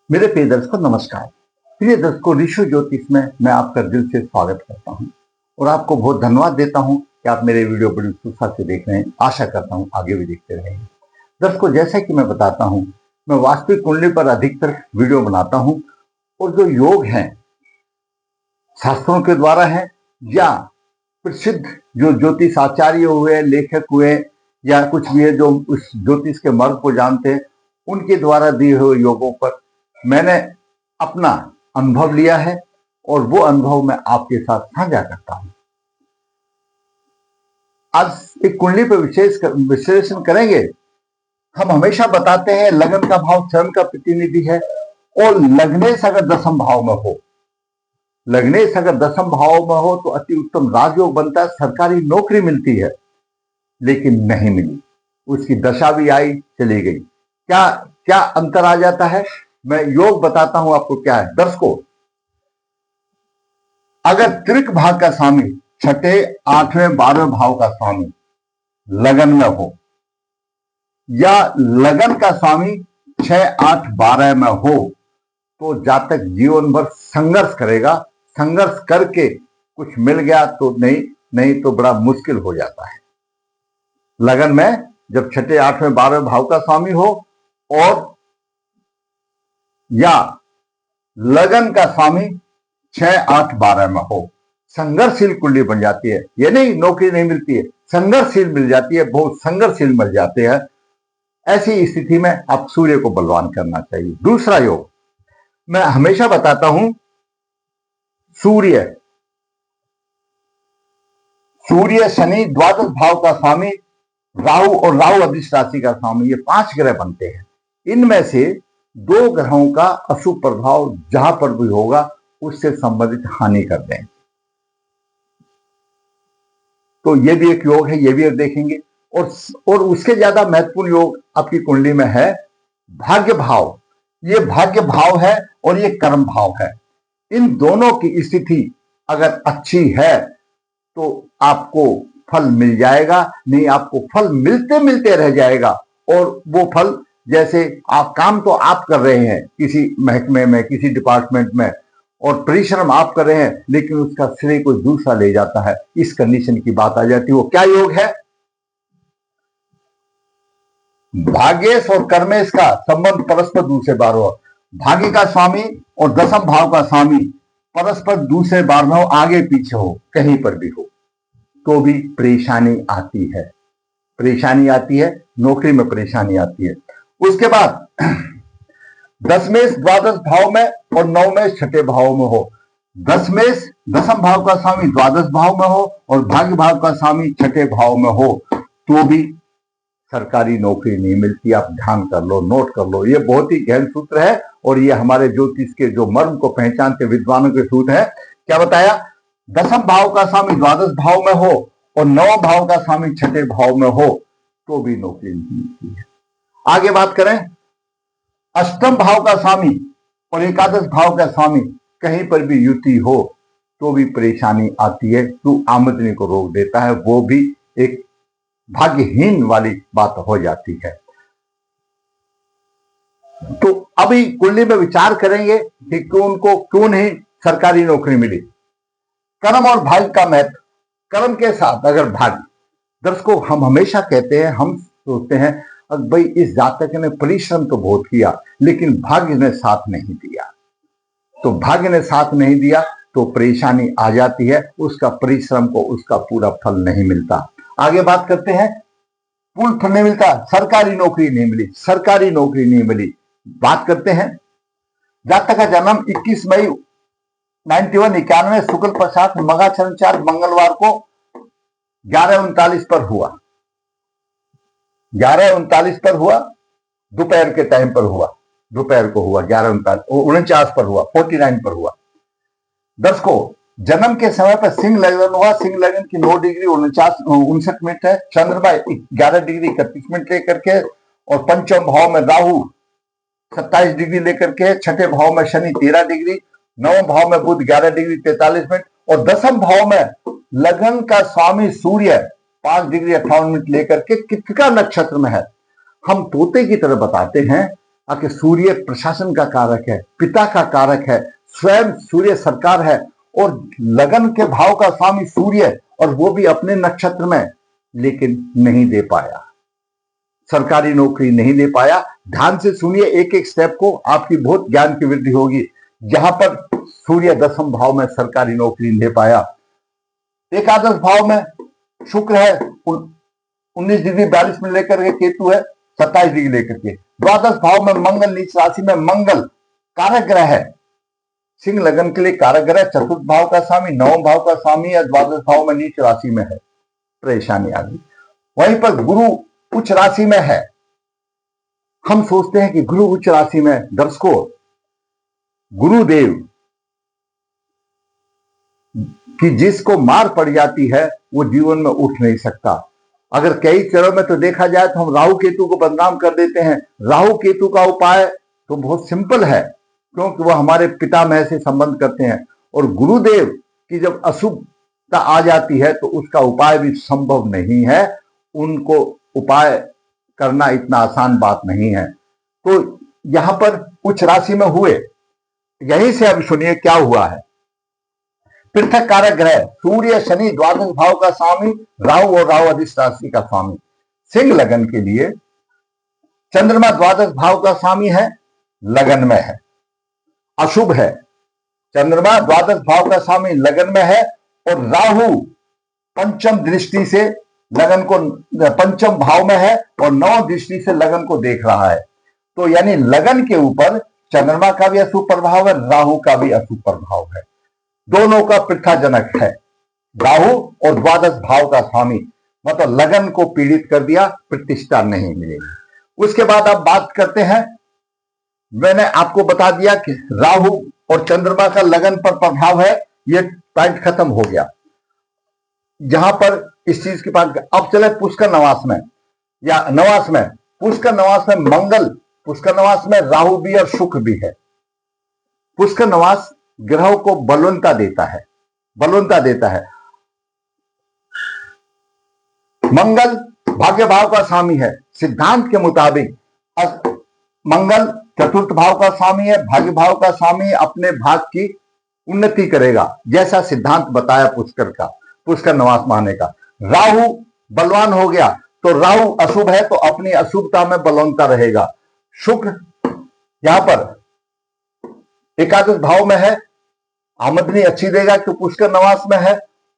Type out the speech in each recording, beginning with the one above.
मेरे प्रिय दर्शकों नमस्कार। प्रिय दर्शकों, ऋषि ज्योतिष में मैं आपका दिल से स्वागत करता हूं और आपको बहुत धन्यवाद देता हूं कि आप मेरे वीडियो बड़ी उत्सुकता से देख रहे हैं। आशा करता हूं आगे भी देखते रहेंगे। दर्शकों, जैसे कि मैं बताता हूं, मैं वास्तविक कुंडली पर अधिकतर वीडियो बनाता हूं और जो योग हैं शास्त्रों के द्वारा है या प्रसिद्ध जो ज्योतिष आचार्य हुए, लेखक हुए या कुछ भी है जो उस ज्योतिष के मर्म को जानते हैं, उनके द्वारा दिए हुए योगों पर मैंने अपना अनुभव लिया है और वो अनुभव मैं आपके साथ साझा करता हूं। आज एक कुंडली पर विशेष विश्लेषण करेंगे। हम हमेशा बताते हैं लगन का भाव चरण का प्रतिनिधि है और लग्नेश अगर दसम भाव में हो, लग्नेश अगर दसम भाव में हो तो अति उत्तम राजयोग बनता है, सरकारी नौकरी मिलती है। लेकिन नहीं मिली, उसकी दशा भी आई चली गई। क्या क्या अंतर आ जाता है, मैं योग बताता हूं आपको क्या है। दर्शकों, अगर त्रिक भाग का स्वामी छठे, आठवें, 12वें भाव का स्वामी लगन में हो या लगन का स्वामी 6, 8, 12 में हो तो जातक जीवन भर संघर्ष करेगा। संघर्ष करके कुछ मिल गया तो नहीं तो बड़ा मुश्किल हो जाता है। लगन में जब छठे, 8वें, 12वें भाव का स्वामी हो और या लगन का स्वामी 6, 8, 12 में हो, संघर्षशील कुंडली बन जाती है। ये नहीं नौकरी नहीं मिलती है, संघर्षशील मिल जाती है, बहुत संघर्षशील मिल जाते हैं। ऐसी स्थिति में आप सूर्य को बलवान करना चाहिए। दूसरा योग मैं हमेशा बताता हूं, सूर्य शनि द्वादश भाव का स्वामी, राहु और राहु अधिष्ठ राशि का स्वामी, ये 5 ग्रह बनते हैं। इनमें से 2 ग्रहों का अशुभ प्रभाव जहां पर भी होगा उससे संबंधित हानि कर दें। तो ये भी एक योग है, ये भी देखेंगे। और उसके ज्यादा महत्वपूर्ण योग आपकी कुंडली में है भाग्य भाव। ये भाग्य भाव है और ये कर्म भाव है। इन दोनों की स्थिति अगर अच्छी है तो आपको फल मिल जाएगा, नहीं आपको फल मिलते मिलते रह जाएगा। और वो फल जैसे आप काम तो आप कर रहे हैं किसी महकमे में, किसी डिपार्टमेंट में, और परिश्रम आप कर रहे हैं, लेकिन उसका श्रेय कोई दूसरा ले जाता है। इस कंडीशन की बात आ जाती है। वो क्या योग है? भाग्येश और कर्मेश का संबंध परस्पर दूसरे बार हो। भाग्य का स्वामी और दसम भाव का स्वामी परस्पर दूसरे बार में हो, आगे पीछे हो, कहीं पर भी हो, तो भी परेशानी आती है। परेशानी आती है, नौकरी में परेशानी आती है। उसके बाद दशमेश द्वादश भाव में और नवमेश छठे भाव में हो। दशमेश दसम भाव का स्वामी द्वादश भाव में हो और भाग्य भाव का स्वामी छठे भाव में हो तो भी सरकारी नौकरी नहीं मिलती। आप ध्यान कर लो, नोट कर लो। ये बहुत ही गहन सूत्र है और ये हमारे ज्योतिष के जो मर्म को पहचानते विद्वानों के सूत्र है। क्या बताया? दसम भाव का स्वामी द्वादश भाव में हो और नवम भाव का स्वामी छठे भाव में हो तो भी नौकरी नहीं मिलती है। आगे बात करें, अष्टम भाव का स्वामी और एकादश भाव का स्वामी कहीं पर भी युति हो तो भी परेशानी आती है, तो आमदनी को रोक देता है। वो भी एक भाग्यहीन वाली बात हो जाती है। तो अभी कुंडली में विचार करेंगे कि क्यों नहीं सरकारी नौकरी मिली। कर्म और भाग्य का महत्व। कर्म के साथ अगर भाग्य, दर्शकों हम हमेशा कहते हैं, हम सोचते हैं भाई इस जातक ने परिश्रम तो बहुत किया लेकिन भाग्य ने साथ नहीं दिया। तो भाग्य ने साथ नहीं दिया तो परेशानी आ जाती है, उसका परिश्रम को उसका पूरा फल नहीं मिलता। आगे बात करते हैं, पूर्ण फल नहीं मिलता, सरकारी नौकरी नहीं मिली, सरकारी नौकरी नहीं मिली। बात करते हैं, जातक का जन्म 21 मई 91 शुक्ल प्रसाद मघाचरण 4 मंगलवार को 11:39 पर हुआ। 11:39 पर हुआ, दोपहर के टाइम पर हुआ, दोपहर को हुआ 11:49 पर हुआ, 49 पर हुआ। दर्शकों, जन्म के समय पर सिंह लगन हुआ। सिंह लगन की 9 डिग्री 59 मिनट है। चंद्रमा 11 डिग्री 31 मिनट लेकर के और पंचम भाव में राहु 27 डिग्री लेकर के, छठे भाव में शनि 13 डिग्री, नवम भाव में बुध 11 डिग्री 43 मिनट और दसम भाव में लगन का स्वामी सूर्य 5 डिग्री 58 मिनट लेकर के कृत्तिका नक्षत्र में है। हम तोते की तरह बताते हैं आखिर सूर्य प्रशासन का कारक है, पिता का कारक है, स्वयं सूर्य सरकार है और लगन के भाव का स्वामी सूर्य, और वो भी अपने नक्षत्र में, लेकिन नहीं दे पाया, सरकारी नौकरी नहीं दे पाया। ध्यान से सुनिए एक एक स्टेप को, आपकी बहुत ज्ञान की वृद्धि होगी। जहां पर सूर्य 10वें भाव में सरकारी नौकरी नहीं दे पाया, एकादश भाव में शुक्र है 19 डिग्री 42 में लेकर के, केतु है 27 डिग्री लेकर के, द्वादश भाव में मंगल नीच राशि में, मंगल कारक ग्रह है, सिंह लगन के लिए कारक ग्रह, चतुर्थ भाव का स्वामी, 9वें भाव का स्वामी या द्वादश भाव में नीच राशि में है, परेशानी आ गई। वहीं पर गुरु उच्च राशि में है। हम सोचते हैं कि गुरु उच्च राशि में, दर्शकों गुरुदेव कि जिसको मार पड़ जाती है वो जीवन में उठ नहीं सकता। अगर कई चरणों में तो देखा जाए तो हम राहु केतु को बदनाम कर देते हैं। राहु केतु का उपाय तो बहुत सिंपल है, क्योंकि वह हमारे पितामह से संबंध करते हैं, और गुरुदेव की जब अशुभता आ जाती है तो उसका उपाय भी संभव नहीं है, उनको उपाय करना इतना आसान बात नहीं है। तो यहां पर उच्च राशि में हुए, यहीं से अब सुनिए क्या हुआ है। पृथक कारक ग्रह सूर्य शनि द्वादश भाव का स्वामी, राहु और राहु अधिष्ठ राशि का स्वामी। सिंह लगन के लिए चंद्रमा द्वादश भाव का स्वामी है, लगन में है, अशुभ है। चंद्रमा द्वादश भाव का स्वामी लगन में है, और राहु पंचम दृष्टि से लगन को, पंचम भाव में है और 9 दृष्टि से लगन को देख रहा है। तो यानी लगन के ऊपर चंद्रमा का भी अशुभ प्रभाव है, राहु का भी अशुभ प्रभाव है, दोनों का पृथाजनक है। राहु और द्वादश भाव का स्वामी, मतलब लगन को पीड़ित कर दिया, प्रतिष्ठा नहीं मिलेगी। उसके बाद आप बात करते हैं, मैंने आपको बता दिया कि राहु और चंद्रमा का लगन पर प्रभाव है, ये पॉइंट खत्म हो गया। जहां पर इस चीज की बात, अब चले पुष्कर नवास में या नवास में। पुष्कर नवास में मंगल, पुष्कर नवास में राहु भी और शुक्र भी है। पुष्कर नवास ग्रहों को बलवंता देता है, बलवंता देता है। मंगल भाग्य भाव का स्वामी है, सिद्धांत के मुताबिक मंगल चतुर्थ भाव का स्वामी है, भाग्य भाव का स्वामी, अपने भाग की उन्नति करेगा, जैसा सिद्धांत बताया पुष्कर का, पुष्कर नवास माने का। राहु बलवान हो गया, तो राहु अशुभ है तो अपनी अशुभता में बलवंता रहेगा। शुक्र यहां पर एकादश भाव में है, आमदनी अच्छी देगा कि पुष्कर नवास में है,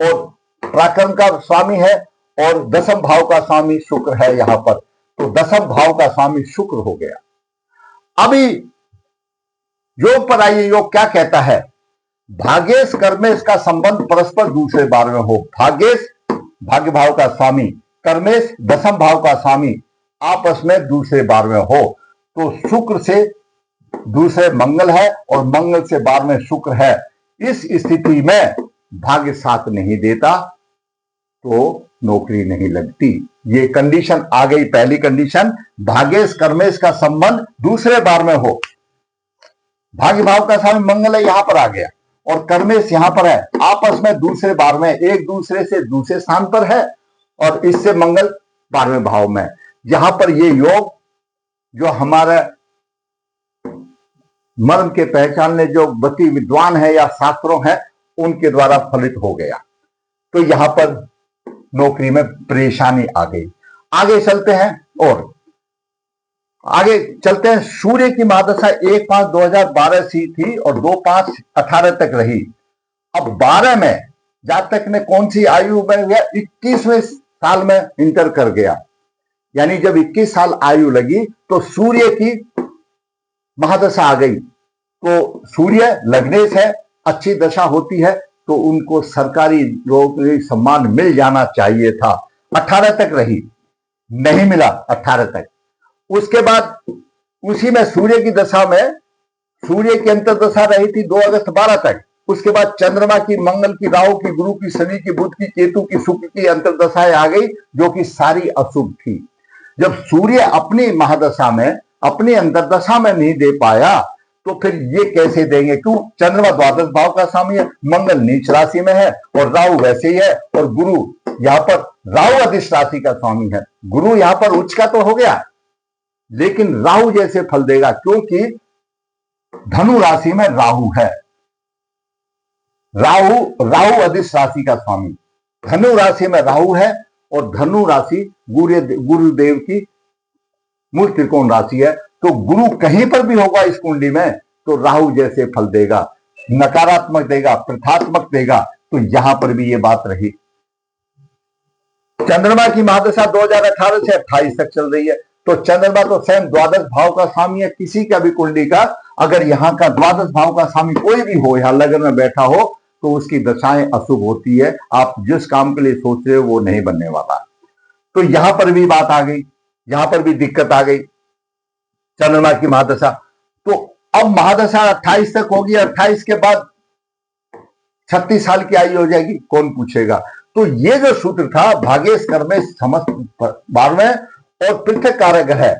और पराक्रम का स्वामी है, और 10वें भाव का स्वामी शुक्र है यहां पर, तो 10वें भाव का स्वामी शुक्र हो गया। अभी योग पर आइए, योग क्या कहता है। भाग्येश कर्मेश का संबंध परस्पर दूसरे बार में हो। भाग्येश भाग्य भाव का स्वामी, कर्मेश 10वें भाव का स्वामी आपस में दूसरे बार में हो, तो शुक्र से दूसरे मंगल है और मंगल से बार में शुक्र है। इस स्थिति में भाग्य साथ नहीं देता तो नौकरी नहीं लगती। ये कंडीशन आ गई, पहली कंडीशन, भाग्येश कर्मेश का संबंध दूसरे बार में हो। भाग्य भाव का स्वामी मंगल है, यहां पर आ गया, और कर्मेश यहां पर है, आपस में दूसरे बार में, एक दूसरे से दूसरे स्थान पर है, और इससे मंगल 12वें भाव में। यहां पर ये योग जो हमारा मर्म के पहचानने जो गति विद्वान है या शास्त्रों हैं उनके द्वारा फलित हो गया, तो यहां पर नौकरी में परेशानी आ गई। आगे चलते हैं, और आगे चलते हैं। सूर्य की महादशा 1/5/2012 सी थी और 2/5/18 तक रही। अब 12 में जातक ने कौन सी आयु में गया, 21वें साल में इंटर कर गया, यानी जब 21 साल आयु लगी तो सूर्य की महादशा आ गई। तो सूर्य लग्नेश है, अच्छी दशा होती है तो उनको सरकारी नौकरी सम्मान मिल जाना चाहिए था। 18 तक रही, नहीं मिला 18 तक। उसके बाद उसी में सूर्य की दशा में, सूर्य की अंतर्दशा रही थी 2 अगस्त 12 तक। उसके बाद चंद्रमा की, मंगल की, राहु की, गुरु की, शनि की, बुध की, केतु की, शुक्र की अंतर्दशाएं आ गई, जो कि सारी अशुभ थी। जब सूर्य अपनी महादशा में, अपनी अंतर्दशा में नहीं दे पाया तो फिर ये कैसे देंगे। क्यों, चंद्रमा द्वादश भाव का स्वामी है, मंगल नीच राशि में है, और राहु वैसे ही है, और गुरु यहाँ पर राहु अधिष्ठ राशि का स्वामी है। गुरु यहाँ पर उच्च का तो हो गया, लेकिन राहु जैसे फल देगा, क्योंकि धनु राशि में राहु है। राहु अधिस राशि का स्वामी, धनु राशि में राहु है, और धनु राशि गुरुदेव की मूल त्रिकोण राशि है। तो गुरु कहीं पर भी होगा इस कुंडली में तो राहु जैसे फल देगा, नकारात्मक देगा, प्रथात्मक देगा। तो यहां पर भी ये बात रही। चंद्रमा की महादशा 2018 से 28 तक चल रही है। तो चंद्रमा तो स्वयं द्वादश भाव का स्वामी है। किसी का भी कुंडली का अगर यहाँ का द्वादश भाव का स्वामी कोई भी हो, यहाँ लगन में बैठा हो, तो उसकी दशाएं अशुभ होती है। आप जिस काम के लिए सोच रहे हो वो नहीं बनने वाला। तो यहां पर भी बात आ गई, यहां पर भी दिक्कत आ गई चंद्रमा की महादशा। तो अब महादशा 28 तक होगी, 28 के बाद 36 साल की आयु हो जाएगी, कौन पूछेगा। तो ये जो सूत्र था, भाग्येश कर्मे समस्त 12वें और पृथक कारक है,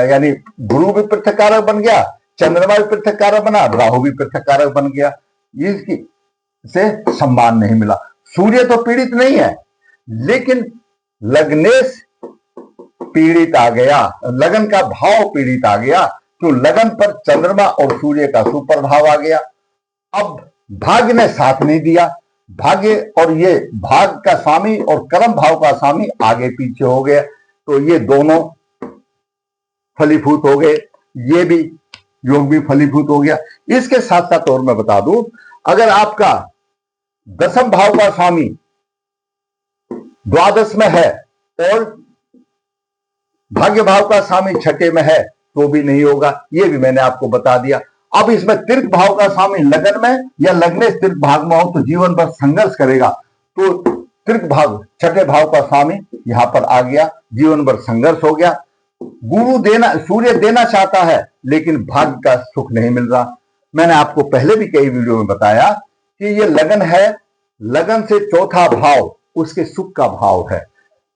यानी गुरु भी पृथक कारक बन गया, चंद्रमा भी पृथक कारक बना, राहु भी पृथक कारक बन गया। इसकी से सम्मान नहीं मिला। सूर्य तो पीड़ित नहीं है, लेकिन लग्नेश पीड़ित आ गया, लगन का भाव पीड़ित आ गया। तो लगन पर चंद्रमा और सूर्य का सुप्रभाव आ गया। अब भाग्य ने साथ नहीं दिया। भाग्य और ये भाग का स्वामी और कर्म भाव का स्वामी आगे पीछे हो गए। तो ये दोनों फलीभूत हो गए, ये भी योग भी फलीभूत हो गया। इसके साथ साथ और मैं बता दूं, अगर आपका दसम भाव का स्वामी द्वादश में है और भाग्य भाव का स्वामी छठे में है तो भी नहीं होगा। ये भी मैंने आपको बता दिया। अब इसमें तीर्थ भाव का स्वामी लगन में या लगने तीर्थ भाग में हो तो जीवन भर संघर्ष करेगा। तो तीर्थ भाव छठे भाव का स्वामी यहां पर आ गया, जीवन भर संघर्ष हो गया। गुरु देना, सूर्य देना चाहता है, लेकिन भाग्य का सुख नहीं मिल रहा। मैंने आपको पहले भी कई वीडियो में बताया कि ये लगन है, लगन से चौथा भाव उसके सुख का भाव है।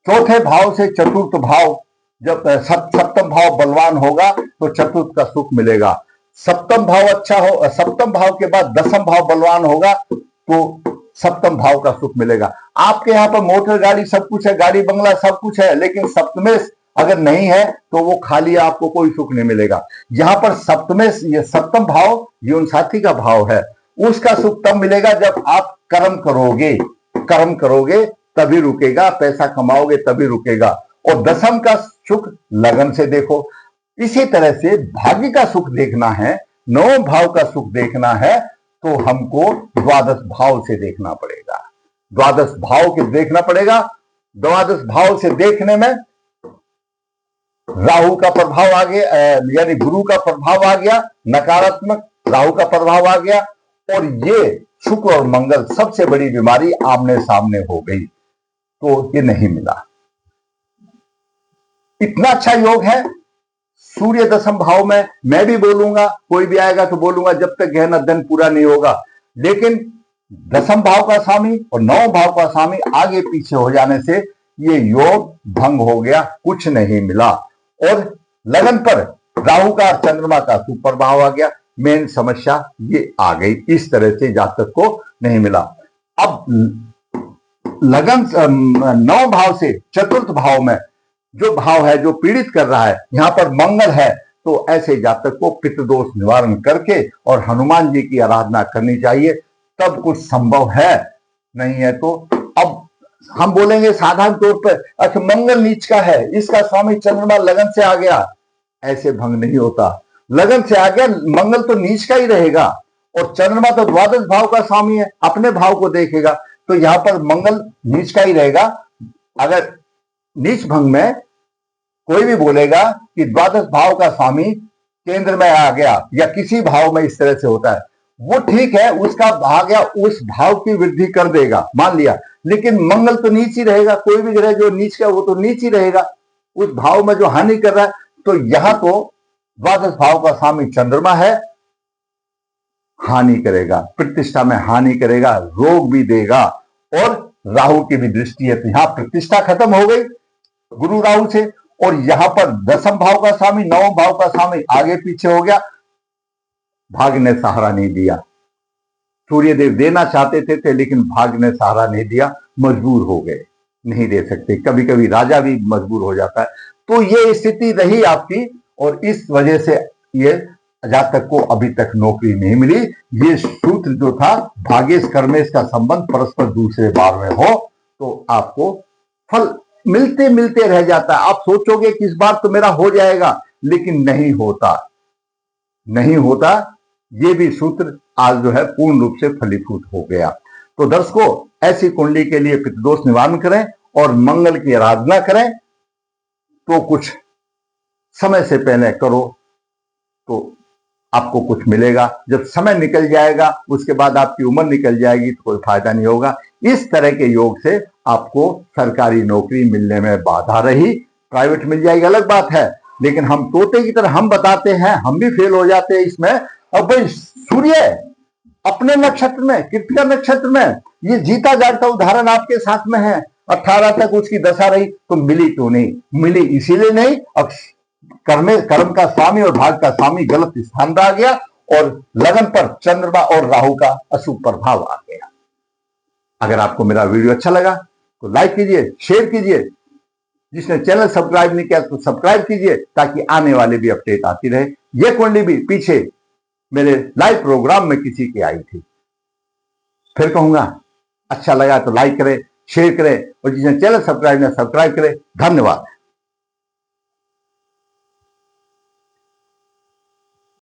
चौथे भाव से चतुर्थ भाव, जब सप्तम भाव बलवान होगा तो चतुर्थ का सुख मिलेगा। सप्तम भाव अच्छा हो, सप्तम भाव के बाद दसम भाव बलवान होगा तो सप्तम भाव का सुख मिलेगा। आपके यहाँ पर मोटर गाड़ी सब कुछ है, गाड़ी बंगला सब कुछ है, लेकिन सप्तमेश अगर नहीं है तो वो खाली, आपको कोई सुख नहीं मिलेगा। यहाँ पर सप्तमेश, ये सप्तम भाव जीवन साथी का भाव है, उसका सुख तब मिलेगा जब आप कर्म करोगे। कर्म करोगे तभी रुकेगा, पैसा कमाओगे तभी रुकेगा। और दसम का सुख लगन से देखो। इसी तरह से भाग्य का सुख देखना है, नवम भाव का सुख देखना है, तो हमको द्वादश भाव से देखना पड़ेगा। द्वादश भाव के देखना पड़ेगा। द्वादश भाव से देखने में राहु का प्रभाव आ गया, यानी गुरु का प्रभाव आ गया, नकारात्मक राहु का प्रभाव आ गया, और ये शुक्र और मंगल सबसे बड़ी बीमारी आमने सामने हो गई। तो ये नहीं मिला। इतना अच्छा योग है सूर्य दसम भाव में। मैं भी बोलूंगा, कोई भी आएगा तो बोलूंगा जब तक गहना दिन पूरा नहीं होगा। लेकिन दसम भाव का स्वामी और नौ भाव का स्वामी आगे पीछे हो जाने से ये योग भंग हो गया, कुछ नहीं मिला। और लगन पर राहु का और चंद्रमा का सुप्रभाव आ गया। मेन समस्या ये आ गई। इस तरह से जातक को नहीं मिला। अब लगन नौ भाव से चतुर्थ भाव में जो भाव है, जो पीड़ित कर रहा है, यहां पर मंगल है, तो ऐसे जातक को पितृदोष निवारण करके और हनुमान जी की आराधना करनी चाहिए, तब कुछ संभव है। नहीं है तो अब हम बोलेंगे साधारण तौर पर, अच्छा मंगल नीच का है, इसका स्वामी चंद्रमा लगन से आ गया। ऐसे भंग नहीं होता। लगन से आ गया, मंगल तो नीच का ही रहेगा, और चंद्रमा तो द्वादश भाव का स्वामी है, अपने भाव को देखेगा। तो यहां पर मंगल नीच का ही रहेगा। अगर नीच भंग में कोई भी बोलेगा कि द्वादश भाव का स्वामी केंद्र में आ गया या किसी भाव में इस तरह से होता है, वो ठीक है, उसका आ गया, उस भाव की वृद्धि कर देगा, मान लिया। लेकिन मंगल तो नीच ही रहेगा। कोई भी ग्रह जो नीच का वो तो नीच ही रहेगा, उस भाव में जो हानि कर रहा है। तो यहां तो द्वादश भाव का स्वामी चंद्रमा है, हानि करेगा, प्रतिष्ठा में हानि करेगा, रोग भी देगा, और राहु की भी दृष्टि है। तो यहां प्रतिष्ठा खत्म हो गई गुरु राहु से। और यहां पर दसम भाव का स्वामी, नवम भाव का स्वामी आगे पीछे हो गया। भाग्य ने सहारा नहीं दिया। सूर्यदेव देना चाहते थे लेकिन भाग्य ने सहारा नहीं दिया, मजबूर हो गए, नहीं दे सकते। कभी कभी राजा भी मजबूर हो जाता है। तो ये स्थिति रही आपकी, और इस वजह से ये जातक को अभी तक नौकरी नहीं मिली। ये सूत्र जो था भाग्येश कर्मेश का संबंध परस्पर दूसरे बार में हो तो आपको फल मिलते मिलते रह जाता है। आप सोचोगे कि इस बार तो मेरा हो जाएगा, लेकिन नहीं होता, नहीं होता। ये भी सूत्र आज जो है पूर्ण रूप से फलीभूत हो गया। तो दर्शकों, ऐसी कुंडली के लिए पितृदोष निवारण करें और मंगल की आराधना करें। तो कुछ समय से पहले करो तो आपको कुछ मिलेगा। जब समय निकल जाएगा, उसके बाद आपकी उम्र निकल जाएगी तो कोई फायदा नहीं होगा। इस तरह के योग से आपको सरकारी नौकरी मिलने में बाधा रही, प्राइवेट मिल जाएगी अलग बात है, लेकिन हम तोते की तरह हम बताते हैं, हम भी फेल हो जाते हैं इसमें। अब भाई सूर्य अपने नक्षत्र में, कृतिका नक्षत्र में, ये जीता जागता उदाहरण आपके साथ में है। 18 तक उसकी दशा रही तो मिली क्यों नहीं? मिली इसीलिए नहीं, अब कर्म का स्वामी और भाग का स्वामी गलत स्थान पर आ गया और लगन पर चंद्रमा और राहु का अशुभ प्रभाव आ गया। अगर आपको मेरा वीडियो अच्छा लगा तो लाइक कीजिए, शेयर कीजिए। जिसने चैनल सब्सक्राइब नहीं किया तो सब्सक्राइब कीजिए, ताकि आने वाले भी अपडेट आती रहे। यह कुंडली भी पीछे मेरे लाइव प्रोग्राम में किसी की आई थी। फिर कहूंगा, अच्छा लगा तो लाइक करें, शेयर करें, और जिसने चैनल सब्सक्राइब नहीं सब्सक्राइब करें। धन्यवाद।